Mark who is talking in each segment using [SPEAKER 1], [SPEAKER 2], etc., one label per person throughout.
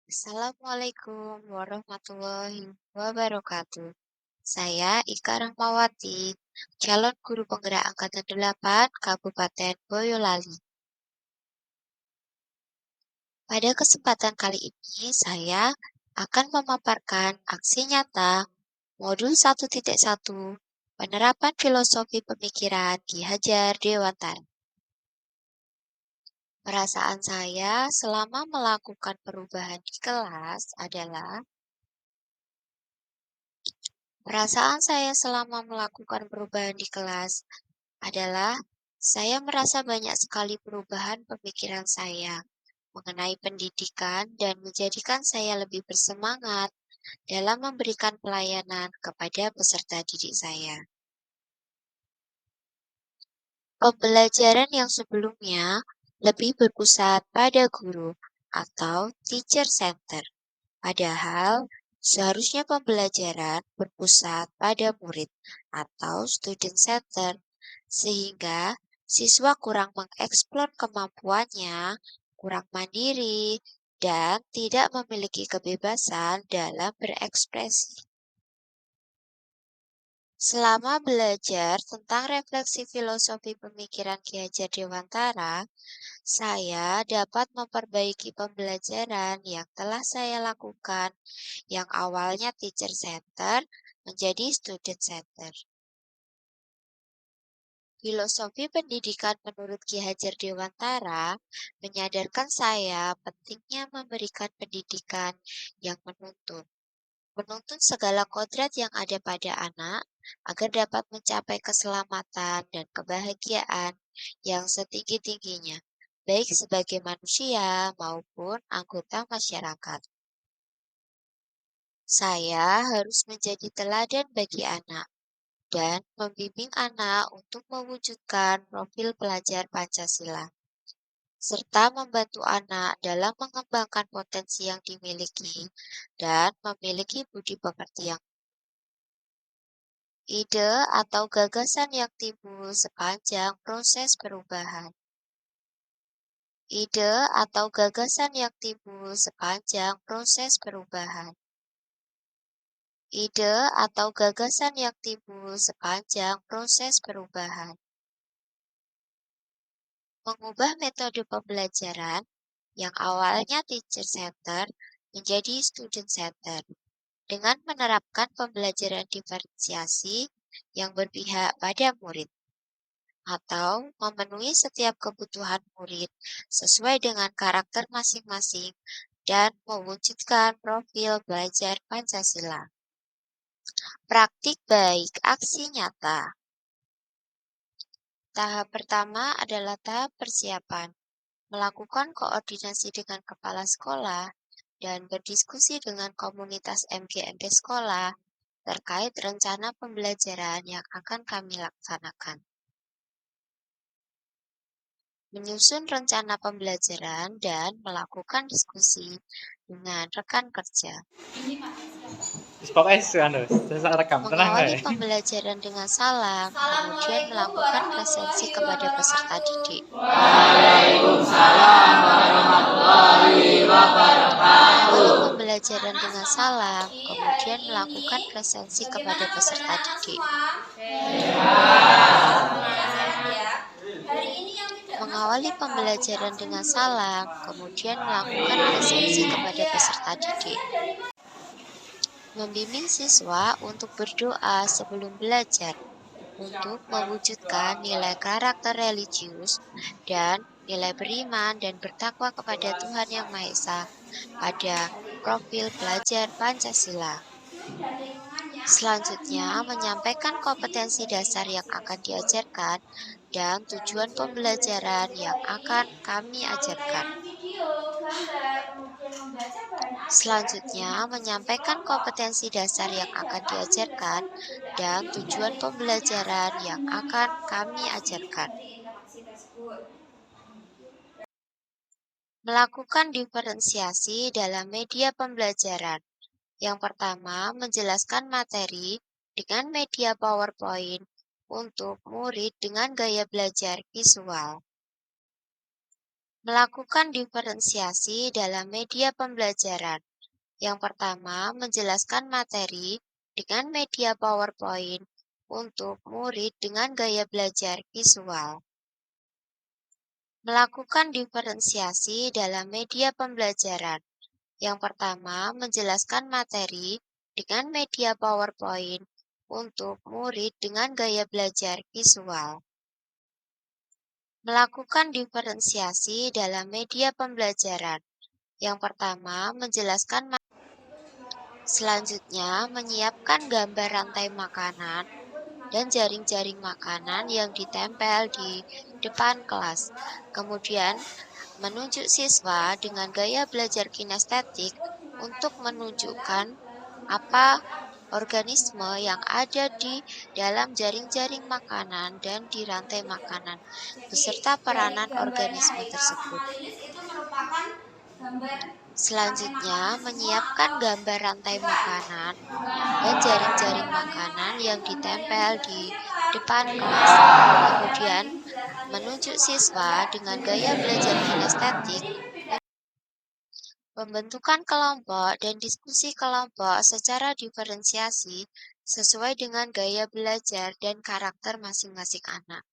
[SPEAKER 1] Assalamualaikum warahmatullahi wabarakatuh. Saya Ika Rahmawati, calon guru penggerak angkatan 8 Kabupaten Boyolali. Pada kesempatan kali ini, saya akan memaparkan aksi nyata modul 1.1 penerapan filosofi pemikiran Ki Hajar Dewantara. Perasaan saya selama melakukan perubahan di kelas adalah Perasaan saya selama melakukan perubahan di kelas adalah saya merasa banyak sekali perubahan pemikiran saya mengenai pendidikan dan menjadikan saya lebih bersemangat dalam memberikan pelayanan kepada peserta didik saya. Pembelajaran yang sebelumnya lebih berpusat pada guru atau teacher center, padahal seharusnya pembelajaran berpusat pada murid atau student center, sehingga siswa kurang mengeksplor kemampuannya, kurang mandiri, dan tidak memiliki kebebasan dalam berekspresi. Selama belajar tentang refleksi filosofi pemikiran Ki Hajar Dewantara, saya dapat memperbaiki pembelajaran yang telah saya lakukan yang awalnya teacher center menjadi student center. Filosofi pendidikan menurut Ki Hajar Dewantara menyadarkan saya pentingnya memberikan pendidikan yang menuntun segala kodrat yang ada pada anak agar dapat mencapai keselamatan dan kebahagiaan yang setinggi-tingginya, baik sebagai manusia maupun anggota masyarakat. Saya harus menjadi teladan bagi anak dan membimbing anak untuk mewujudkan profil pelajar Pancasila, serta membantu anak dalam mengembangkan potensi yang dimiliki dan memiliki budi pekerti yang ide atau gagasan yang timbul sepanjang proses perubahan. Ide atau gagasan yang timbul sepanjang proses perubahan. Ide atau gagasan yang timbul sepanjang proses perubahan. Mengubah metode pembelajaran yang awalnya teacher center menjadi student center dengan menerapkan pembelajaran diferensiasi yang berpihak pada murid atau memenuhi setiap kebutuhan murid sesuai dengan karakter masing-masing dan mewujudkan profil belajar Pancasila. Praktik baik aksi nyata. Tahap pertama adalah tahap persiapan, melakukan koordinasi dengan kepala sekolah dan berdiskusi dengan komunitas MGMP sekolah terkait rencana pembelajaran yang akan kami laksanakan. Menyusun rencana pembelajaran dan melakukan diskusi dengan rekan kerja.
[SPEAKER 2] Pokoknya saya rekam tenang
[SPEAKER 1] Mengawali
[SPEAKER 2] ya.
[SPEAKER 1] pembelajaran dengan salam, kemudian
[SPEAKER 3] Assalamualaikum
[SPEAKER 1] melakukan presensi
[SPEAKER 3] warahmatullahi
[SPEAKER 1] kepada peserta
[SPEAKER 3] wabarakatuh.
[SPEAKER 1] didik.
[SPEAKER 3] Waalaikumsalam warahmatullahi
[SPEAKER 1] Mengawali
[SPEAKER 3] wabarakatuh.
[SPEAKER 1] pembelajaran dengan
[SPEAKER 3] Selamat
[SPEAKER 1] salam,
[SPEAKER 3] pagi. Hari
[SPEAKER 1] kemudian
[SPEAKER 3] ini
[SPEAKER 1] melakukan presensi
[SPEAKER 3] bagaimana
[SPEAKER 1] kepada
[SPEAKER 3] kabarnya
[SPEAKER 1] peserta
[SPEAKER 3] anak
[SPEAKER 1] didik.
[SPEAKER 3] semua? Sehat ya. Hari ini yang tidak masuk
[SPEAKER 1] Mengawali
[SPEAKER 3] siapa? Bocah
[SPEAKER 1] pembelajaran
[SPEAKER 3] absen
[SPEAKER 1] dengan
[SPEAKER 3] dulu.
[SPEAKER 1] salam, kemudian melakukan presensi kepada
[SPEAKER 3] Ya,
[SPEAKER 1] peserta didik.
[SPEAKER 3] berasnya dari mana?
[SPEAKER 1] Membimbing siswa untuk berdoa sebelum belajar, untuk mewujudkan nilai karakter religius dan nilai beriman dan bertakwa kepada Tuhan Yang Maha Esa pada profil pelajar Pancasila.
[SPEAKER 3] Dan lingkungannya serta
[SPEAKER 1] Selanjutnya,
[SPEAKER 3] dinamika
[SPEAKER 1] menyampaikan
[SPEAKER 3] populasi
[SPEAKER 1] kompetensi
[SPEAKER 3] sebagai
[SPEAKER 1] dasar yang
[SPEAKER 3] manusia
[SPEAKER 1] akan
[SPEAKER 3] tersebut.
[SPEAKER 1] diajarkan dan
[SPEAKER 3] Dan
[SPEAKER 1] tujuan
[SPEAKER 3] tujuan pembelajaran
[SPEAKER 1] pembelajaran
[SPEAKER 3] kita
[SPEAKER 1] yang
[SPEAKER 3] hari ini
[SPEAKER 1] akan kami
[SPEAKER 3] melalui
[SPEAKER 1] ajarkan.
[SPEAKER 3] tayangan video, gambar, kemudian membaca bahan ajar dari
[SPEAKER 1] Selanjutnya,
[SPEAKER 3] masing-masing
[SPEAKER 1] menyampaikan
[SPEAKER 3] kelompok
[SPEAKER 1] kompetensi dasar yang
[SPEAKER 3] untuk
[SPEAKER 1] akan
[SPEAKER 3] dapat
[SPEAKER 1] diajarkan
[SPEAKER 3] menjelaskan perbedaan
[SPEAKER 1] dan
[SPEAKER 3] view dan
[SPEAKER 1] tujuan
[SPEAKER 3] lingkungannya
[SPEAKER 1] pembelajaran
[SPEAKER 3] serta
[SPEAKER 1] yang akan
[SPEAKER 3] dinamika
[SPEAKER 1] kami
[SPEAKER 3] populasi
[SPEAKER 1] ajarkan.
[SPEAKER 3] dari interaksi tersebut.
[SPEAKER 1] Melakukan diferensiasi dalam media pembelajaran. Yang pertama, menjelaskan materi dengan media PowerPoint untuk murid dengan gaya belajar visual. Melakukan diferensiasi dalam media pembelajaran. Yang pertama, menjelaskan materi dengan media PowerPoint untuk murid dengan gaya belajar visual. Melakukan diferensiasi dalam media pembelajaran. Yang pertama, menjelaskan materi dengan media PowerPoint untuk murid dengan gaya belajar visual. Melakukan diferensiasi dalam media pembelajaran. Yang pertama, menjelaskan selanjutnya, menyiapkan gambar rantai makanan dan jaring-jaring makanan yang ditempel di depan kelas. Kemudian, menunjuk siswa dengan gaya belajar kinestetik untuk menunjukkan apa organisme yang ada di dalam jaring-jaring makanan dan di rantai makanan,
[SPEAKER 3] Jadi
[SPEAKER 1] beserta
[SPEAKER 3] dari
[SPEAKER 1] peranan
[SPEAKER 3] gambarnya
[SPEAKER 1] organisme
[SPEAKER 3] Haikal
[SPEAKER 1] tersebut.
[SPEAKER 3] sama Lilis itu merupakan gambar rantai
[SPEAKER 1] Selanjutnya,
[SPEAKER 3] makanan semua
[SPEAKER 1] menyiapkan
[SPEAKER 3] atau
[SPEAKER 1] gambar rantai
[SPEAKER 3] bukan?
[SPEAKER 1] makanan dan jaring-jaring
[SPEAKER 3] Gambarnya yang
[SPEAKER 1] makanan
[SPEAKER 3] mana nih?
[SPEAKER 1] yang
[SPEAKER 3] Gambar yang
[SPEAKER 1] ditempel
[SPEAKER 3] dijelaskan
[SPEAKER 1] di
[SPEAKER 3] siapa?
[SPEAKER 1] depan kelas.
[SPEAKER 3] Gambar
[SPEAKER 1] Kemudian,
[SPEAKER 3] yang dijelaskan Lilis
[SPEAKER 1] menunjuk
[SPEAKER 3] merupakan
[SPEAKER 1] siswa
[SPEAKER 3] gambar
[SPEAKER 1] dengan gaya belajar
[SPEAKER 3] jaring-jaring.
[SPEAKER 1] kinestetik,
[SPEAKER 3] Jadi beda.
[SPEAKER 1] pembentukan kelompok dan diskusi kelompok secara diferensiasi sesuai dengan gaya belajar dan karakter masing-masing anak.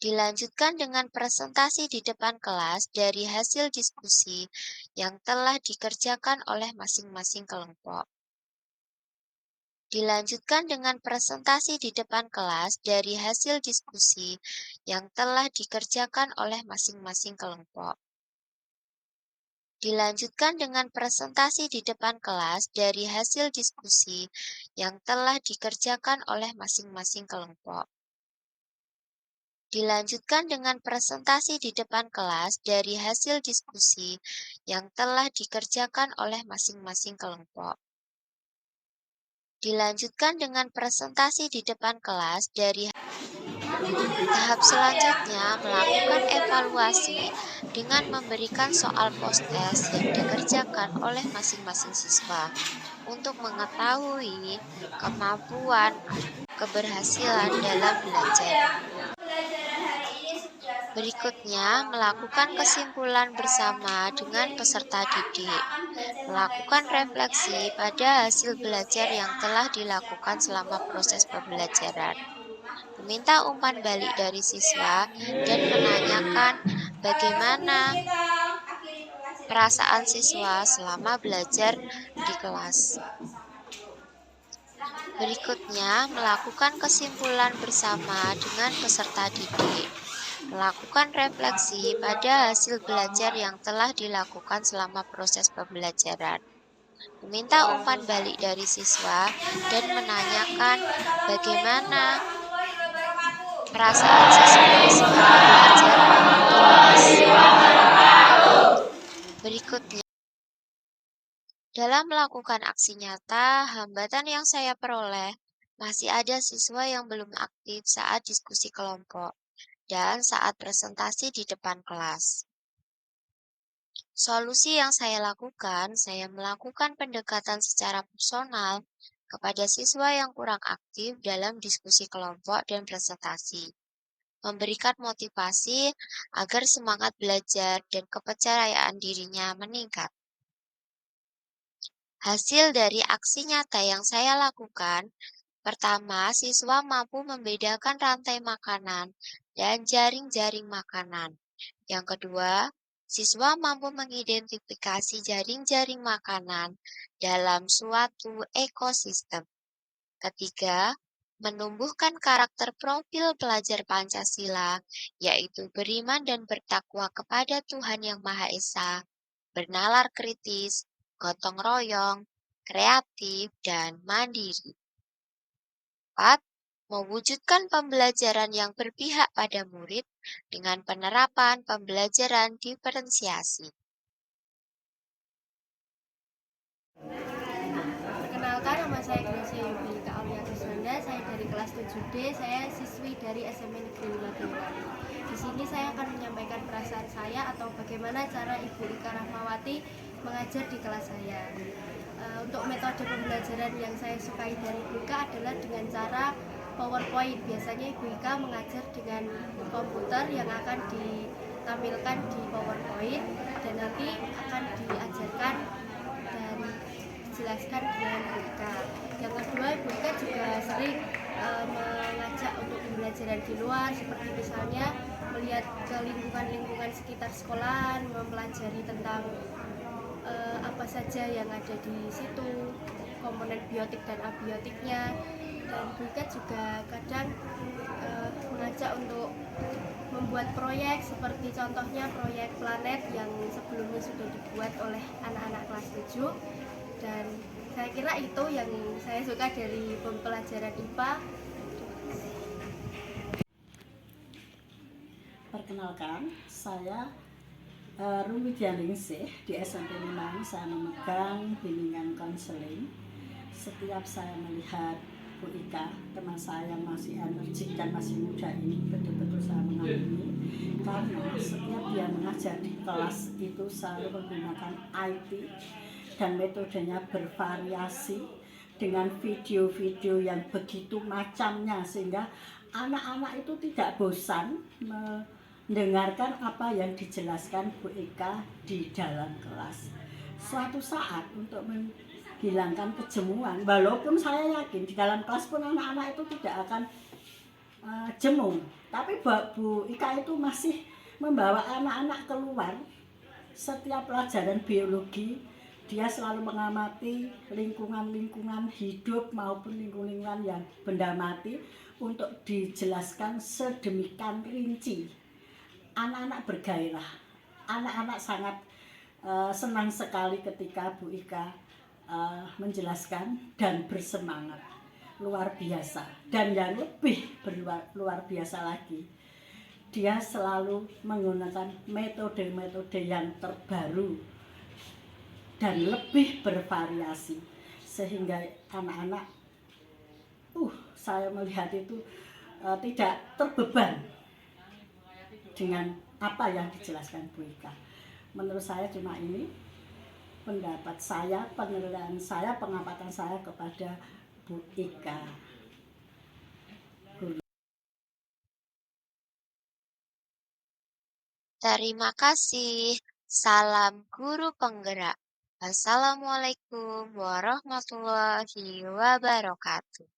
[SPEAKER 1] Dilanjutkan dengan presentasi di depan kelas dari hasil diskusi yang telah dikerjakan oleh masing-masing kelompok. Dilanjutkan dengan presentasi di depan kelas dari hasil diskusi yang telah dikerjakan oleh masing-masing kelompok. Dilanjutkan dengan presentasi di depan kelas dari hasil diskusi yang telah dikerjakan oleh masing-masing kelompok. Dilanjutkan dengan presentasi di depan kelas dari hasil diskusi yang telah dikerjakan oleh masing-masing kelompok. Dilanjutkan dengan presentasi di depan kelas dari tahap selanjutnya melakukan evaluasi dengan memberikan soal post-test yang dikerjakan oleh masing-masing siswa untuk mengetahui kemampuan keberhasilan dalam
[SPEAKER 3] Oke
[SPEAKER 1] belajar.
[SPEAKER 3] ya, pelajaran hari ini sudah selesai
[SPEAKER 1] Berikutnya,
[SPEAKER 3] semua.
[SPEAKER 1] melakukan
[SPEAKER 3] Makan ya.
[SPEAKER 1] kesimpulan bersama dengan
[SPEAKER 3] Kemudian minggu
[SPEAKER 1] peserta
[SPEAKER 3] depan kita
[SPEAKER 1] didik.
[SPEAKER 3] akan belajar materi
[SPEAKER 1] Melakukan
[SPEAKER 3] selanjutnya
[SPEAKER 1] refleksi
[SPEAKER 3] yaitu
[SPEAKER 1] pada hasil belajar
[SPEAKER 3] simbiosis.
[SPEAKER 1] yang telah
[SPEAKER 3] Anak-anak
[SPEAKER 1] dilakukan
[SPEAKER 3] persiapkan
[SPEAKER 1] selama
[SPEAKER 3] buku,
[SPEAKER 1] proses
[SPEAKER 3] membaca dan
[SPEAKER 1] pembelajaran.
[SPEAKER 3] mengajarnya di rumah untuk
[SPEAKER 1] Meminta umpan balik
[SPEAKER 3] pembelajaran.
[SPEAKER 1] dari
[SPEAKER 3] Oke ya.
[SPEAKER 1] siswa dan menanyakan bagaimana
[SPEAKER 3] Sebelum kita akhiri pelajaran kita
[SPEAKER 1] perasaan
[SPEAKER 3] ini,
[SPEAKER 1] siswa
[SPEAKER 3] kita
[SPEAKER 1] selama
[SPEAKER 3] tutup
[SPEAKER 1] belajar
[SPEAKER 3] pembelajaran kita
[SPEAKER 1] di
[SPEAKER 3] dengan
[SPEAKER 1] kelas.
[SPEAKER 3] berdoa bersama dulu. Silakan Galih.
[SPEAKER 1] Berikutnya, melakukan kesimpulan bersama dengan peserta didik. Melakukan refleksi pada hasil belajar yang telah dilakukan selama proses pembelajaran. Meminta umpan balik dari siswa dan
[SPEAKER 3] Pelajaran kita hari ini,
[SPEAKER 1] menanyakan
[SPEAKER 3] wassalamualaikum
[SPEAKER 1] bagaimana
[SPEAKER 3] warahmatullahi wabarakatuh.
[SPEAKER 1] perasaan siswa selama belajar di kelas. Berikutnya, dalam melakukan aksi nyata, hambatan yang saya peroleh masih ada siswa yang belum aktif saat diskusi kelompok dan saat presentasi di depan kelas. Solusi yang saya lakukan, saya melakukan pendekatan secara personal kepada siswa yang kurang aktif dalam diskusi kelompok dan presentasi, memberikan motivasi agar semangat belajar dan kepercayaan dirinya meningkat. Hasil dari aksi nyata yang saya lakukan, pertama, siswa mampu membedakan rantai makanan dan jaring-jaring makanan. Yang kedua, siswa mampu mengidentifikasi jaring-jaring makanan dalam suatu ekosistem. Ketiga, menumbuhkan karakter profil pelajar Pancasila, yaitu beriman dan bertakwa kepada Tuhan Yang Maha Esa, bernalar kritis, gotong royong, kreatif, dan mandiri. 4. Mewujudkan pembelajaran yang berpihak pada murid dengan penerapan pembelajaran diferensiasi.
[SPEAKER 4] Perkenalkan, nama saya Gracia Yubelika Aulia Krisnanda. Saya dari kelas 7D. Saya siswi dari SMP Negeri 5 Boyolali. Di sini saya akan menyampaikan perasaan saya atau bagaimana cara Ibu Ika Rahmawati mengajar di kelas saya. Untuk metode pembelajaran yang saya sukai dari Ibu Ika adalah dengan cara PowerPoint. Biasanya Ibu Ika mengajar dengan komputer yang akan tampilkan di PowerPoint dan nanti akan diajarkan dan dijelaskan dengan Bu Ika. Yang kedua, Bu Ika juga sering mengajak untuk pembelajaran di luar, seperti misalnya melihat ke lingkungan-lingkungan sekitar sekolahan, mempelajari tentang apa saja yang ada di situ, komponen biotik dan abiotiknya. Dan Bu Ika juga kadang mengajak untuk membuat proyek, seperti contohnya proyek planet yang sebelumnya sudah dibuat oleh anak-anak kelas 7. Dan saya kira itu yang saya suka dari pembelajaran IPA.
[SPEAKER 5] Perkenalkan, saya Rumi Dianingsih di SMP Limang. Saya memegang bimbingan konseling. Setiap saya melihat Bu Ika, teman saya yang masih energik dan masih muda ini, betul-betul saya mengagumi karena setiap dia mengajar di kelas itu selalu menggunakan IT dan metodenya bervariasi dengan video-video yang begitu macamnya, sehingga anak-anak itu tidak bosan mendengarkan apa yang dijelaskan Bu Ika di dalam kelas. Suatu saat untuk menghilangkan kejemuan, walaupun saya yakin di dalam kelas pun anak-anak itu tidak akan jemu, tapi Bu Ika itu masih membawa anak-anak keluar. Setiap pelajaran biologi dia selalu mengamati lingkungan-lingkungan hidup maupun lingkungan yang benda mati untuk dijelaskan sedemikian rinci. Anak-anak bergairah, anak-anak sangat senang sekali ketika Bu Ika menjelaskan dan bersemangat luar biasa. Dan yang lebih luar biasa lagi, dia selalu menggunakan metode-metode yang terbaru dan lebih bervariasi, sehingga anak-anak saya melihat itu tidak terbeban dengan apa yang dijelaskan Bu Ika. Menurut saya cuma ini pendapat saya, penilaian saya, pengamatan saya kepada Bu Ika.
[SPEAKER 1] Terima kasih. Salam guru penggerak. Assalamualaikum warahmatullahi wabarakatuh.